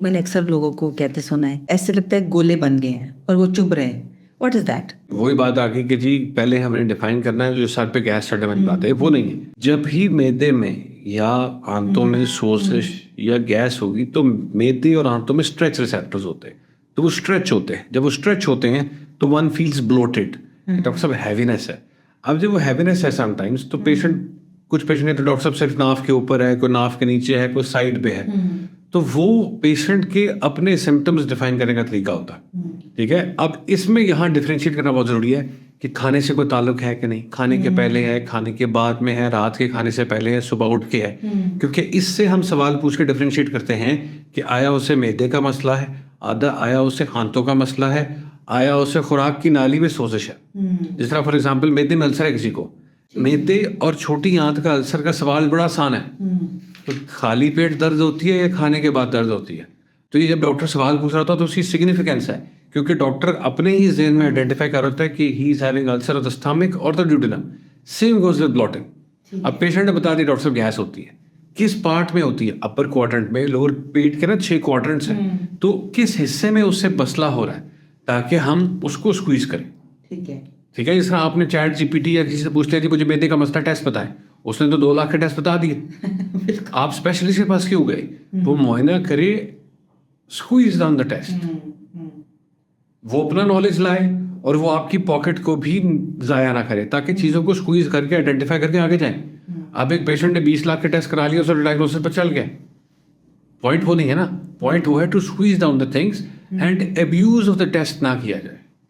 मैंने अक्सर लोगों को कहते सुना है, ऐसे लगता है गोले बन गए हैं और वो चुभ रहे हैं। What is that? वही बात आ गई कि जी पहले हमने डिफाइन करना है जो सर पे गैस चढ़ने वाली बात है वो नहीं है। जब भी मैदे में या आंतों में सोजिश या गैस होगी तो मैदे और आंतों में स्ट्रेच रिसेप्टर्स होते हैं, तो वो स्ट्रेच होते हैं। जब वो स्ट्रेच होते हैं तो वन फील्स ब्लोटेड, डॉक्टर साहब हैवीनेस है। अब जब वो हैवीनेस है समटाइम्स तो पेशेंट, कुछ पेशेंट है तो डॉक्टर साहब सिर्फ नाफ के ऊपर है, कोई नाफ के नीचे है, कोई साइड पे है, तो वो पेशेंट के अपने सिम्टम्स डिफाइन करने का तरीका होता है। ठीक है, अब इसमें यहाँ डिफरेंशिएट करना बहुत ज़रूरी है कि खाने से कोई ताल्लुक है कि नहीं, खाने के पहले है, खाने के बाद में है, रात के खाने से पहले है, सुबह उठ के है। क्योंकि इससे हम सवाल पूछ के डिफरेंशिएट करते हैं कि आया उसे मैदे का मसला है, आया उसे हाथों का मसला है, आया उसे खुराक की नाली में सोजिश है। जिस तरह फॉर एग्जाम्पल मैदे में अल्सर है किसी को, मैदे और छोटी आंत का अल्सर का सवाल बड़ा आसान है। तो खाली पेट दर्द होती है या खाने के बाद दर्द होती है, तो ये जब डॉक्टर सवाल पूछ रहा था तो उसकी सिग्निफिकेंस है, क्योंकि डॉक्टर अपने ही ज़हन में आइडेंटिफाई कर रहा है कि he is having ulcer of the stomach और the duodenum. Same goes with bloating. अब पेशेंट ने बता दिया डॉक्टर साहब गैस होती है, किस पार्ट में होती है? अपर क्वाड्रेंट में, लोअर पेट के ना 6 क्वाड्रेंट्स हैं, तो किस हिस्से में उससे मसला हो रहा है ताकि हम उसको स्क्वीज करें। ठीक है, ठीक है, जिस तरह आपने चैट जीपीटी या किसी से पूछ लिया जी मुझे मैदे का मसला, टेस्ट बताएं, उसने तो 2 लाख के टेस्ट बता दिए। आप स्पेशलिस्ट के पास क्यों गए? वो मुआयना करे, स्क्वीज डाउन द टेस्ट, वो अपना नॉलेज लाए और वो आपकी पॉकेट को भी ज़ाया ना करे, ताकि चीज़ों को स्क्वीज करके आइडेंटिफाई करके आगे जाएं। अब एक पेशेंट ने 20 लाख के टेस्ट करा लिया, उसका डायग्नोसिस पर चल गया, पॉइंट वो नहीं है ना। पॉइंट वो है to squeeze down the things and abuse of the test ना किया जाए।